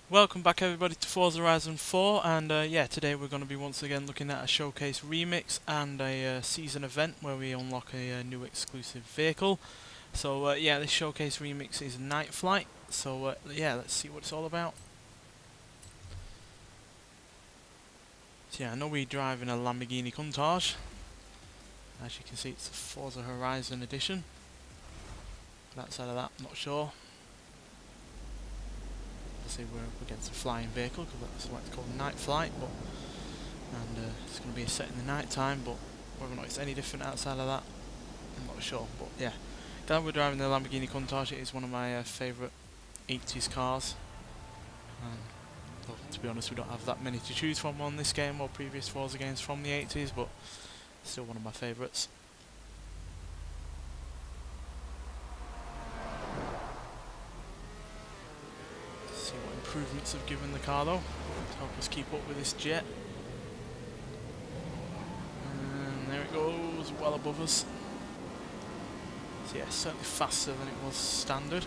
Welcome back everybody to Forza Horizon 4, and yeah, today we're going to be once again looking at a showcase remix and a season event where we unlock a new exclusive vehicle. So yeah, this showcase remix is Night Flight, so yeah, let's see what it's all about. So yeah, I know we're driving a Lamborghini Countach. As you can see, it's the Forza Horizon edition. Outside of that, I'm not sure. Obviously we're up against a flying vehicle because that's why it's called Night Flight, but it's going to be set in the night time, but whether or not it's any different outside of that, I'm not sure. But yeah, glad we're driving the Lamborghini Countach. It is one of my favourite 80s cars. Well, to be honest, we don't have that many to choose from on this game or previous Forza games from the 80s, but still one of my favourites. See what improvements have given the car though to help us keep up with this jet. And there it goes, well above us. So yeah, certainly faster than it was standard.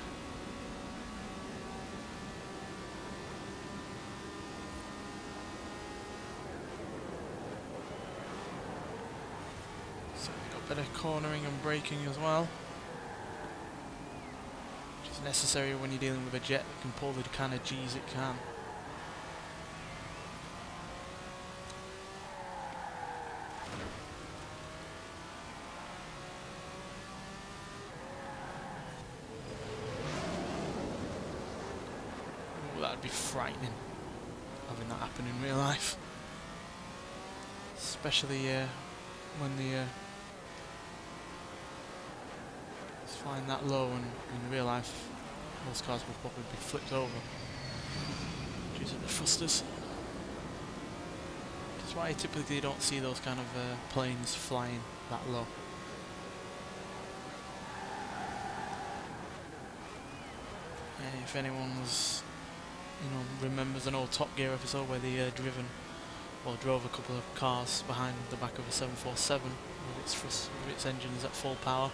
So we've got better cornering and braking as well, which is necessary when you're dealing with a jet that can pull the kind of G's it can. That'd be frightening, having that happen in real life. Especially when it's flying that low, and in real life most cars would probably be flipped over due to the thrusters. That's why typically you don't see those kind of planes flying that low. And if anyone was remembers an old Top Gear episode where they drove a couple of cars behind the back of a 747 with its engines at full power,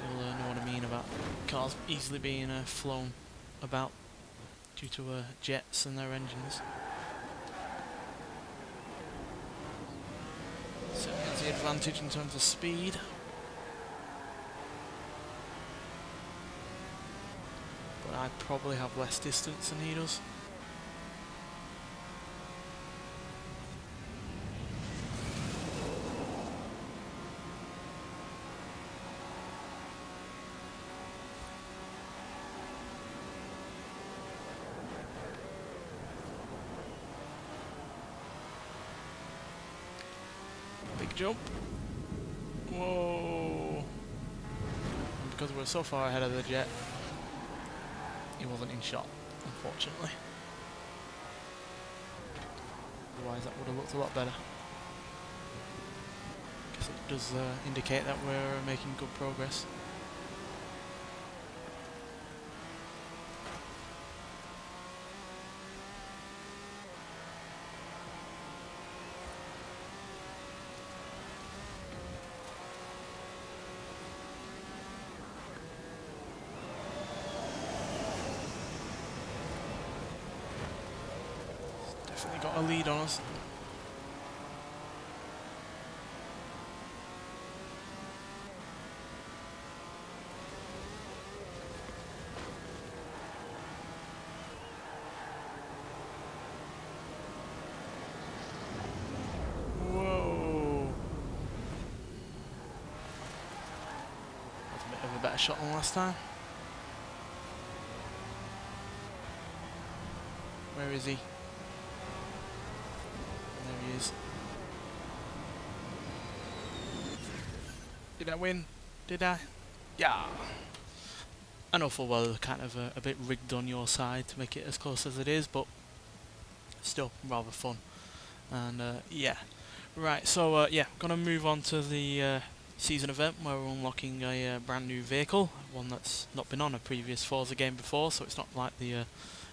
you'll know what I mean about cars easily being flown about due to jets and their engines. So that's the advantage in terms of speed. I probably have less distance than he does. Big jump. Whoa! And because we're so far ahead of the jet, he wasn't in shot, unfortunately. Otherwise that would have looked a lot better. Guess it does indicate that we're making good progress. Definitely got a lead on us. Whoa! That's a bit of a better shot than last time. Where is he? There he is. Did I win? Did I? Yeah! I know full well they're kind of a bit rigged on your side to make it as close as it is, but still rather fun. And yeah. Right, so yeah, gonna move on to the season event where we're unlocking a brand new vehicle, one that's not been on a previous Forza game before, so it's not like the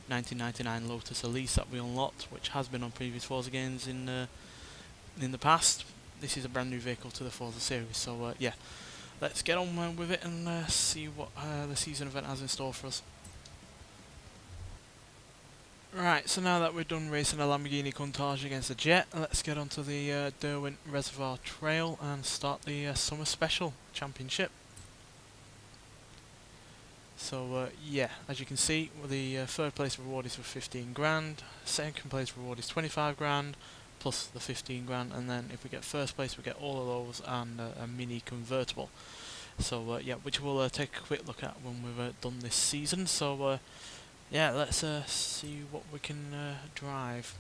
1999 Lotus Elise that we unlocked, which has been on previous Forza games in the past. This is a brand new vehicle to the Forza series, so yeah, let's get on with it and see what the season event has in store for us. Right, so now that we're done racing a Lamborghini Countach against a Jet, let's get onto the Derwent Reservoir Trail and start the Summer Special Championship. So yeah, as you can see, the third place reward is for 15 grand, second place reward is 25 grand, plus the 15 grand, and then if we get first place we get all of those and a mini convertible. So yeah, which we'll take a quick look at when we've done this season. So yeah, let's see what we can drive.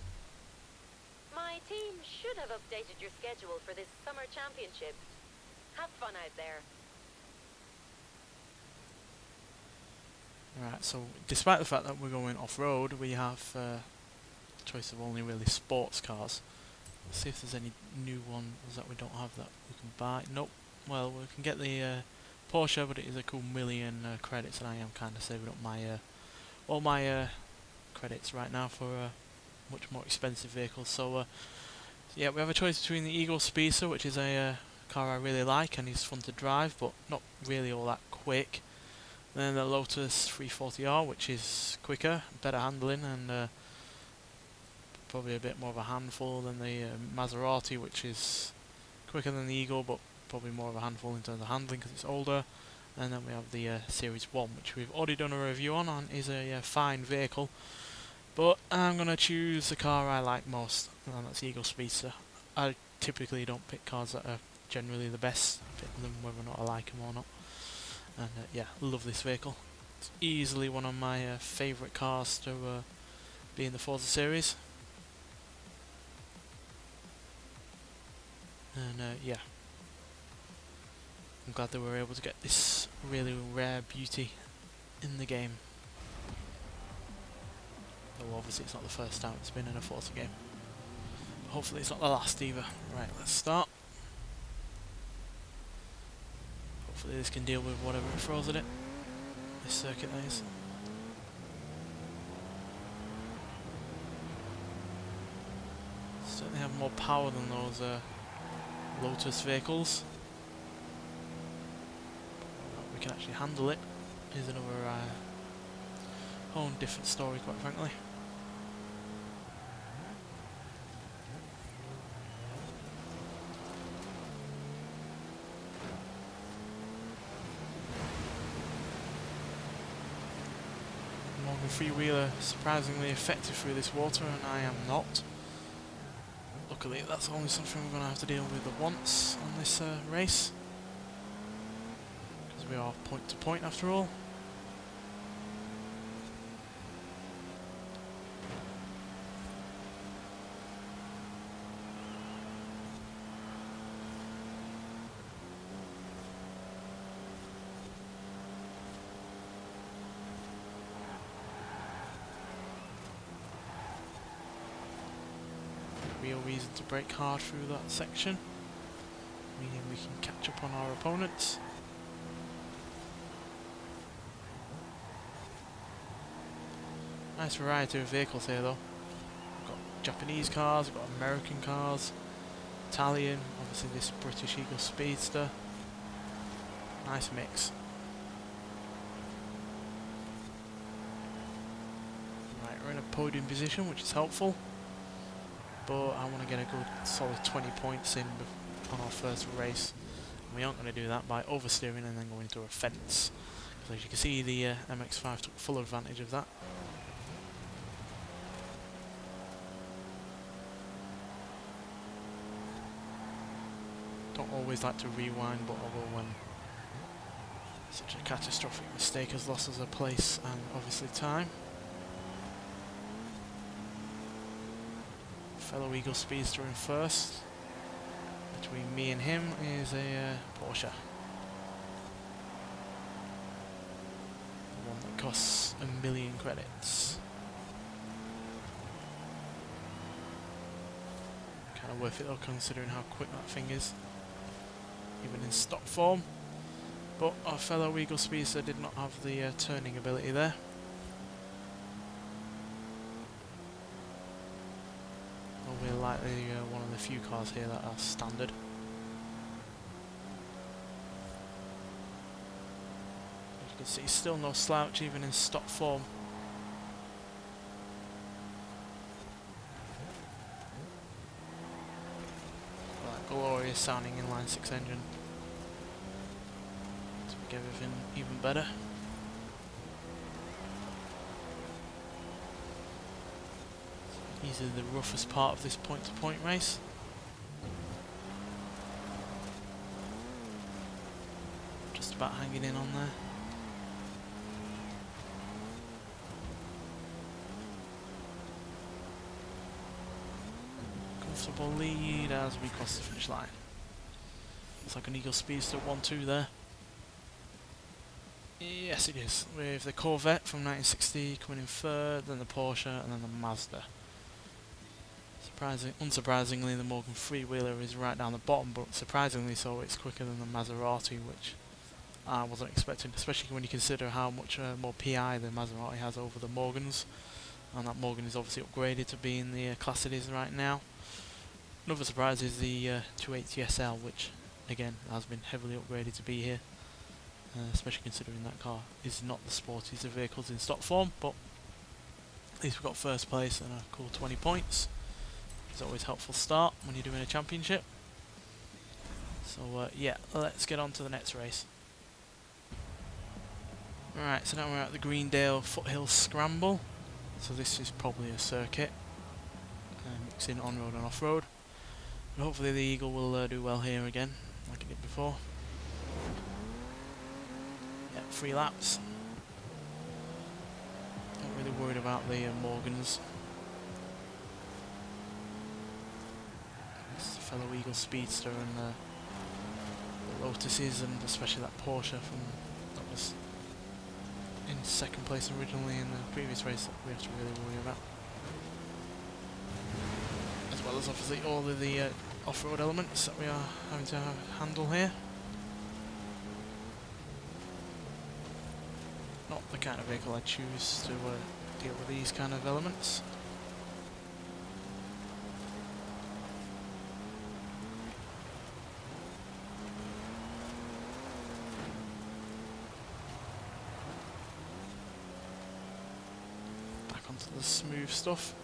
My team should have updated your schedule for this summer championship. Have fun out there. Right, so despite the fact that we're going off-road, we have a choice of only really sports cars. Let's see if there's any new ones that we don't have that we can buy. Nope. Well, we can get the Porsche, but it is a cool million credits, and I am kind of saving up my all my credits right now for much more expensive vehicles. So yeah, we have a choice between the Eagle Speedster, which is a car I really like and is fun to drive, but not really all that quick. Then the Lotus 340R, which is quicker, better handling, and probably a bit more of a handful than the Maserati, which is quicker than the Eagle, but probably more of a handful in terms of handling because it's older. And then we have the Series 1, which we've already done a review on, and is a fine vehicle. But I'm going to choose the car I like most, and that's Eagle Speedster. I typically don't pick cars that are generally the best, pick them whether or not I like them or not. And yeah, love this vehicle. It's easily one of my favourite cars to be in the Forza series. And yeah, I'm glad that we were able to get this really rare beauty in the game. Though obviously it's not the first time it's been in a Forza game. But hopefully it's not the last either. Right, let's start. Hopefully this can deal with whatever it throws at it. This circuit that is. Certainly have more power than those Lotus vehicles. We can actually handle it is another whole different story, quite frankly. Morgan Freewheeler surprisingly effective through this water, and I am not. Luckily that's only something we're going to have to deal with once on this race, because we are point to point after all. Real reason to brake hard through that section, meaning we can catch up on our opponents. Nice variety of vehicles here though. We've got Japanese cars, we've got American cars, Italian, obviously this British Eagle Speedster. Nice mix. Right, we're in a podium position, which is helpful. But I want to get a good solid 20 points in on our first race. And we aren't going to do that by oversteering and then going into a fence. Because as you can see, the MX-5 took full advantage of that. Don't always like to rewind, but although when such a catastrophic mistake has lost us a place and obviously time. Fellow Eagle Speedster in first. Between me and him is a Porsche. The one that costs 1,000,000 credits. Kind of worth it though, considering how quick that thing is, even in stock form. But our fellow Eagle Speedster did not have the turning ability there. We're likely one of the few cars here that are standard. As you can see, still no slouch even in stock form. glorious sounding inline 6 engine to make everything even better. Easily the roughest part of this point-to-point race. Just about hanging in on there. Comfortable lead as we cross the finish line. Looks like an Eagle Speedster 1-2 there. Yes, it is. With the Corvette from 1960 coming in third, then the Porsche, and then the Mazda. Unsurprisingly, the Morgan Freewheeler is right down the bottom, but surprisingly so, it's quicker than the Maserati, which I wasn't expecting, especially when you consider how much more PI the Maserati has over the Morgans, and that Morgan is obviously upgraded to be in the class it is right now. Another surprise is the 280 SL, which again has been heavily upgraded to be here, especially considering that car is not the sportiest of vehicles in stock form, but at least we've got first place and a cool 20 points. It's always a helpful start when you're doing a championship. So yeah, let's get on to the next race. Right, so now we're at the Greendale Foothill Scramble. So this is probably a circuit, mixing on-road and off-road. But hopefully the Eagle will do well here again, like it did before. Yeah, 3 laps. Not really worried about the Morgans. Fellow Eagle Speedster and the Lotuses, and especially that Porsche that was in second place originally in the previous race that we have to really worry about. As well as obviously all of the off-road elements that we are having to handle here. Not the kind of vehicle I choose to deal with these kind of elements. Onto the smooth stuff.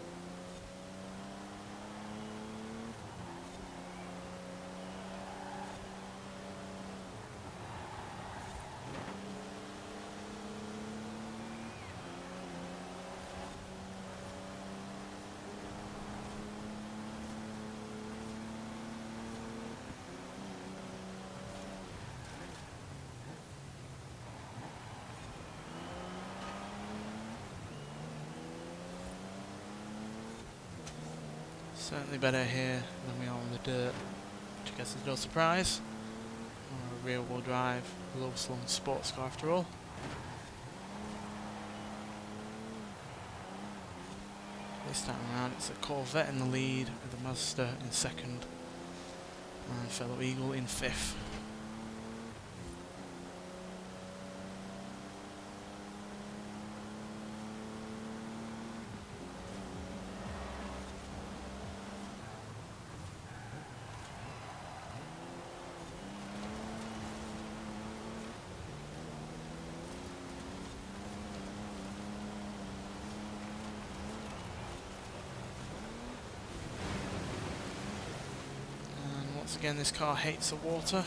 Certainly better here than we are on the dirt, which I guess is no surprise. Or a rear-wheel drive, low-slung sports car after all. This time around it's a Corvette in the lead, with the Mazda in second, and fellow Eagle in fifth. Once again, this car hates the water.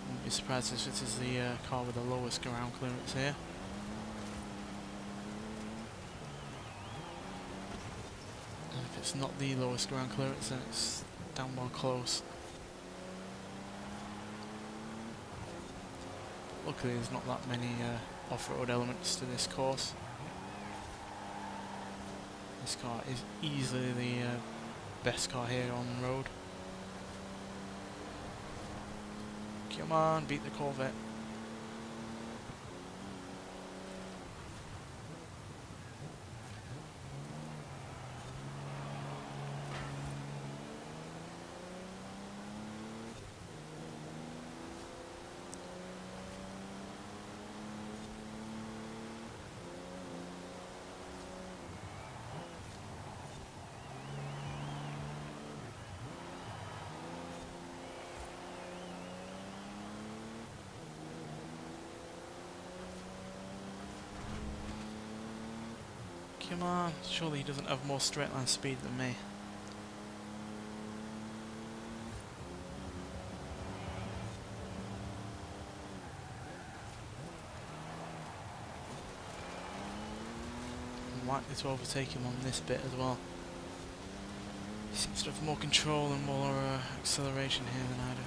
Wouldn't be surprised if this is the car with the lowest ground clearance here. And if it's not the lowest ground clearance, then it's down more close. Luckily there's not that many off-road elements to this course. This car is easily the best car here on the road. Come on, beat the Corvette. Come on, surely he doesn't have more straight line speed than me. I'm likely to overtake him on this bit as well. He seems to have more control and more acceleration here than I do.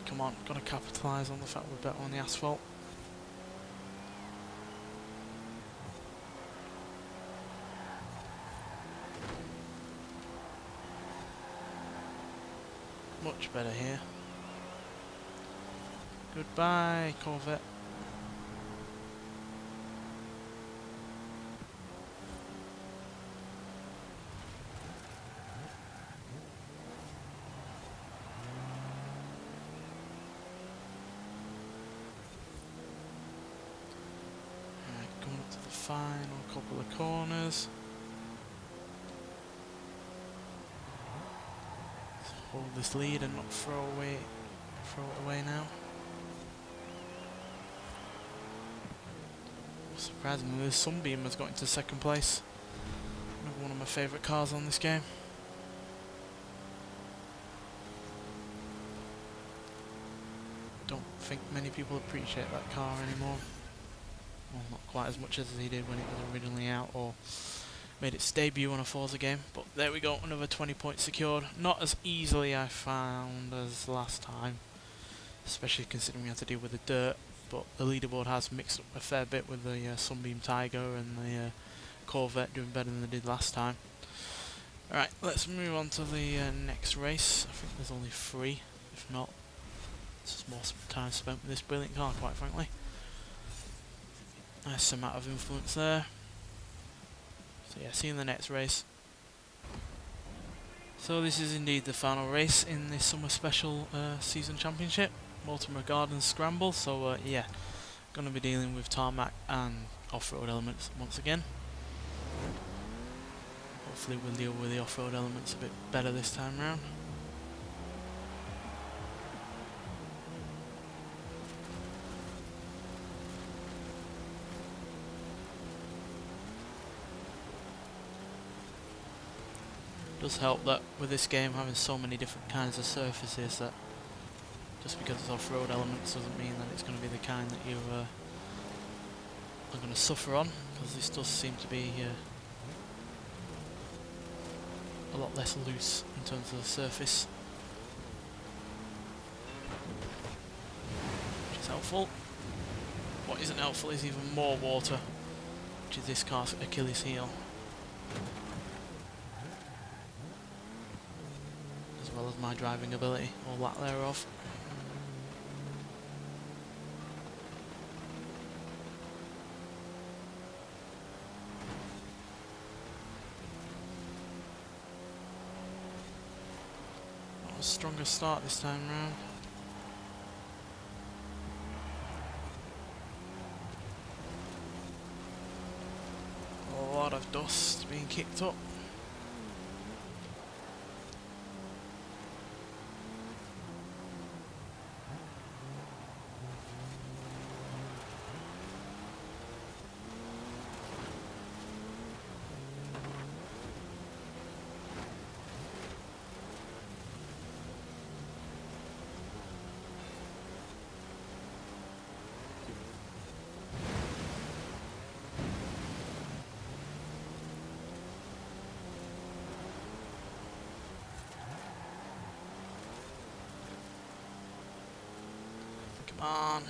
Come on, gotta capitalise on the fact we're better on the asphalt. Much better here. Goodbye, Corvette. Final couple of corners. Let's hold this lead and not throw it away now. Surprisingly, the Sunbeam has got into second place. Another one of my favourite cars on this game. Don't think many people appreciate that car anymore. Well, not quite as much as he did when it was originally out or made its debut on a Forza game. But there we go, another 20 points secured. Not as easily, I found, as last time, especially considering we had to deal with the dirt. But the leaderboard has mixed up a fair bit with the Sunbeam Tiger and the Corvette doing better than they did last time. Alright, let's move on to the next race. I think there's only 3, if not. It's just more time spent with this brilliant car, quite frankly. Nice amount of influence there. So yeah, see you in the next race. So this is indeed the final race in this summer special season championship, Baltimore Gardens Scramble. So yeah, going to be dealing with tarmac and off-road elements once again. Hopefully we'll deal with the off-road elements a bit better this time round. Does help that with this game having so many different kinds of surfaces that just because it's off-road elements doesn't mean that it's going to be the kind that you are going to suffer on, because this does seem to be a lot less loose in terms of the surface, which is helpful. What isn't helpful is even more water, which is this car's Achilles heel. As well as my driving ability, or lack thereof. Not a stronger start this time round. A lot of dust being kicked up. Come on.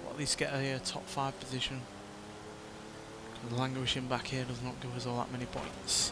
We'll at least get a top 5 position. Because languishing back here does not give us all that many points.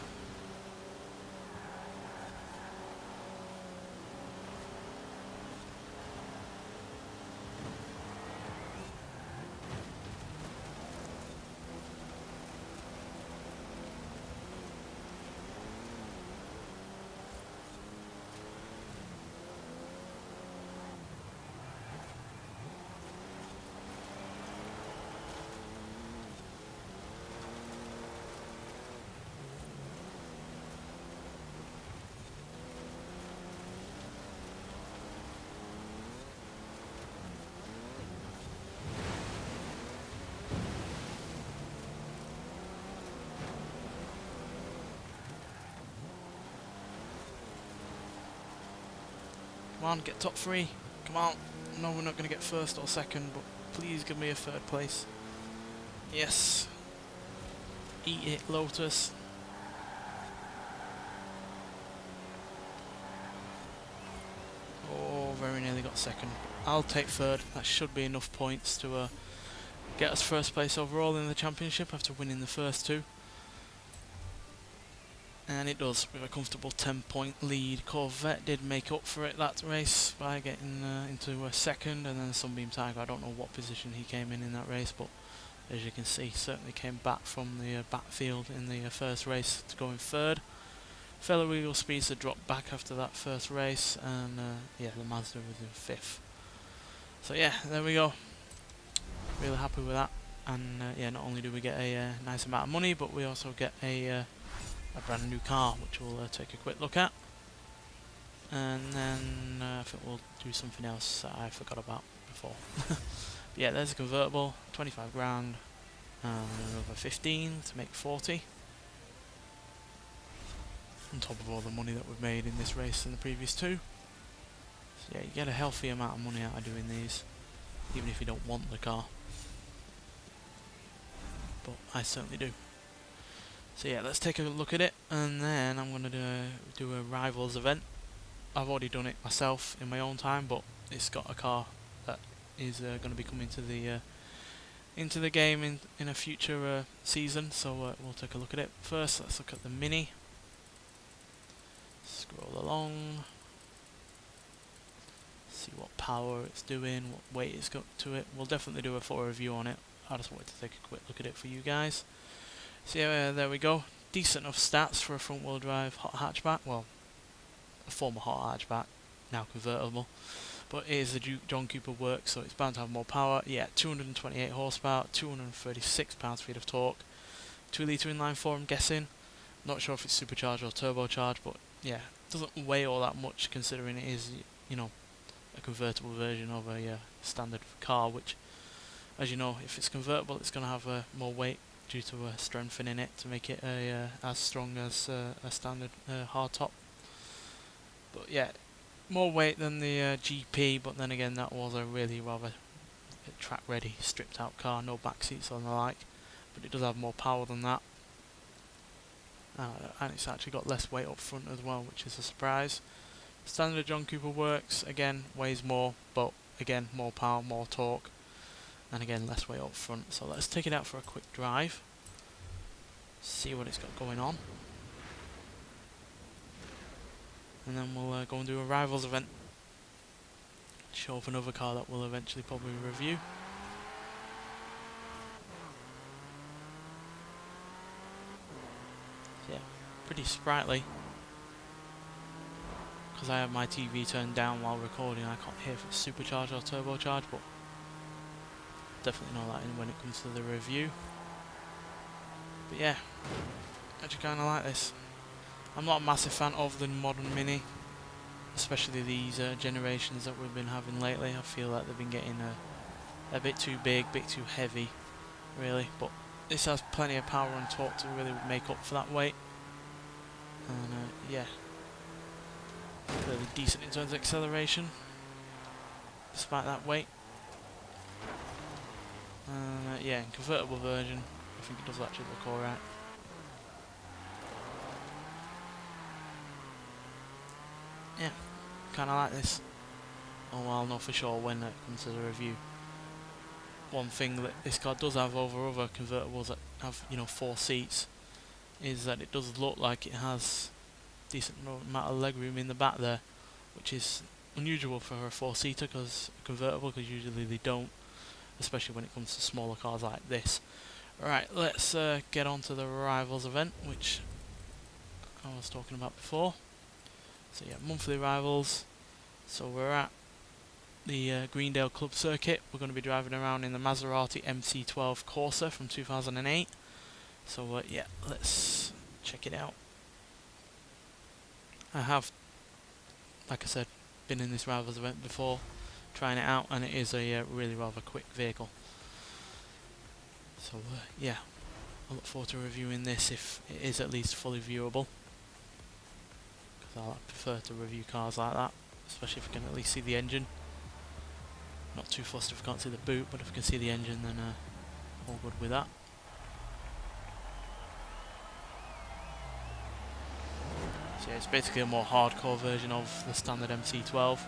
Come on, get top 3. Come on. No, we're not going to get first or second, but please give me a third place. Yes. Eat it, Lotus. Oh, very nearly got second. I'll take third. That should be enough points to get us first place overall in the championship after winning the first 2. And it does, with a comfortable 10-point lead. Corvette did make up for it that race by getting into a second, and then Sunbeam Tiger, I don't know what position he came in that race, but as you can see, certainly came back from the backfield in the first race to go in third. Fellow Eagle Speedster dropped back after that first race, and yeah, the Mazda was in 5th. So yeah, there we go. Really happy with that. And yeah, not only do we get a nice amount of money, but we also get a brand new car, which we'll take a quick look at. And then I think we'll do something else that I forgot about before. Yeah, there's a convertible, 25 grand, and another 15 to make 40. On top of all the money that we've made in this race and the previous 2. So yeah, you get a healthy amount of money out of doing these, even if you don't want the car. But I certainly do. So yeah, let's take a look at it, and then I'm going to do a rivals event. I've already done it myself in my own time, but it's got a car that is going to be coming to the game in a future season. So we'll take a look at it. First, let's look at the Mini. Scroll along. See what power it's doing, what weight it's got to it. We'll definitely do a full review on it. I just wanted to take a quick look at it for you guys. So yeah, there we go. Decent enough stats for a front-wheel drive hot hatchback. Well, a former hot hatchback, now convertible. But it is the John Cooper works, so it's bound to have more power. Yeah, 228 horsepower, 236 pound-feet of torque. 2 litre inline 4, I'm guessing. Not sure if it's supercharged or turbocharged, but yeah, it doesn't weigh all that much considering it is, you know, a convertible version of a standard car, which, as you know, if it's convertible, it's going to have more weight due to strengthening it to make it as strong as a standard hardtop. But yeah, more weight than the GP, but then again, that was a really rather track-ready, stripped-out car, no back seats or the like. But it does have more power than that, and it's actually got less weight up front as well, which is a surprise. Standard John Cooper works, again, weighs more, but again, more power, more torque, and again, less weight up front. So let's take it out for a quick drive, see what it's got going on, and then we'll go and do a rivals event, show off another car that we'll eventually probably review. Yeah, pretty sprightly. Because I have my TV turned down while recording, I can't hear if it's supercharged or turbocharged, but definitely know that when it comes to the review. But yeah, actually kind of like this. I'm not a massive fan of the modern Mini, especially these generations that we've been having lately. I feel like they've been getting a bit too big, a bit too heavy, really. But this has plenty of power and torque to really make up for that weight. And yeah, really decent in terms of acceleration, despite that weight. Yeah, in convertible version, I think it does actually look alright. Yeah, kind of like this. Oh, I'll know for sure when it comes to the review. One thing that this car does have over other convertibles that have, you know, 4 seats, is that it does look like it has decent amount of legroom in the back there, which is unusual for a 4-seater, because convertible, because usually they don't, especially when it comes to smaller cars like this. Right, let's get on to the rivals event, which I was talking about before. So yeah, monthly rivals. So we're at the Greendale Club Circuit. We're going to be driving around in the Maserati MC12 Corsa from 2008. So yeah, let's check it out. I have, like I said, been in this rivals event before, trying it out, and it is a really rather quick vehicle. So yeah, I look forward to reviewing this if it is at least fully viewable, because I prefer to review cars like that. especially if I can at least see the engine. Not too fussed if I can't see the boot, but if I can see the engine, then all good with that. So yeah, it's basically a more hardcore version of the standard MC12,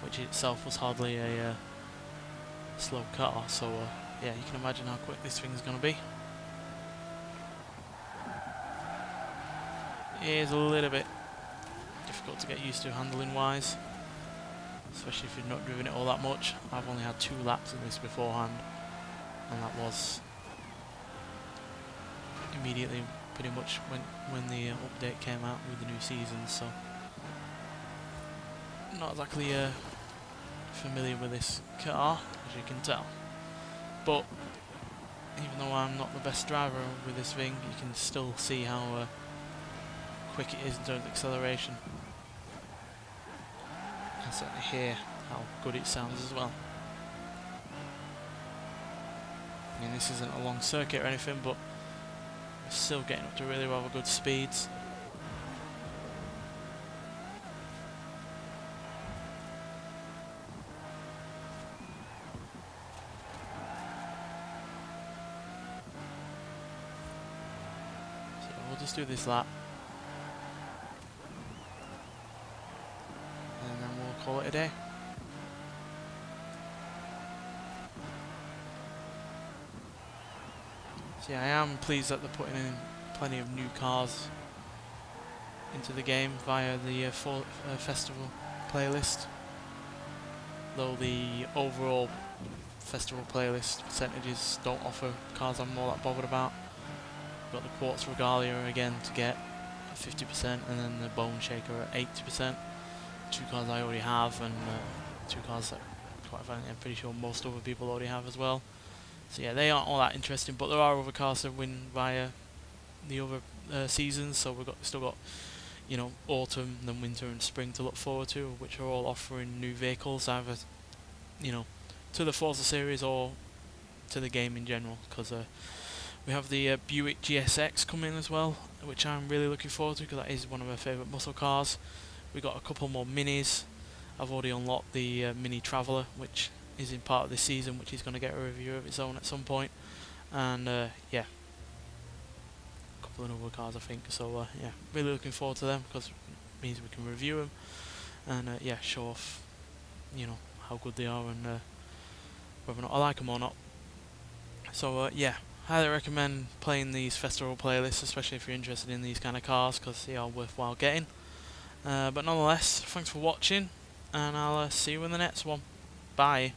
which itself was hardly a slow car, so yeah, you can imagine how quick this thing's going to be. It is a little bit difficult to get used to handling wise, especially if you've not driven it all that much. I've only had 2 laps of this beforehand, and that was immediately pretty much when the update came out with the new season, so not exactly familiar with this car, as you can tell. But even though I'm not the best driver with this thing, you can still see how quick it is in terms of acceleration. You can certainly hear how good it sounds as well. I mean, this isn't a long circuit or anything, but we're still getting up to really rather good speeds. So we'll just do this lap, and then we'll call it a day. So yeah, I am pleased that they're putting in plenty of new cars into the game via the festival playlist. Though the overall festival playlist percentages don't offer cars I'm more that bothered about. We've got the Quartz Regalia again to get at 50%, and then the Bone Shaker at 80%. 2 cars I already have, and 2 cars that, quite frankly, I'm pretty sure most other people already have as well. So yeah, they aren't all that interesting, but there are other cars that win via the other seasons. So we've still got, you know, autumn, then winter and spring to look forward to, which are all offering new vehicles, either, you know, to the Forza series or to the game in general. Because we have the Buick GSX coming as well, which I'm really looking forward to, because that is one of my favourite muscle cars. We got a couple more minis. I've already unlocked the Mini Traveller, which is in part of this season, which is going to get a review of its own at some point. And yeah, a couple of other cars I think. So yeah, really looking forward to them, because it means we can review them and yeah, show off, you know, how good they are and whether or not I like them or not. So yeah, highly recommend playing these festival playlists, especially if you're interested in these kind of cars, because they are worthwhile getting. But nonetheless, thanks for watching, and I'll see you in the next one. Bye.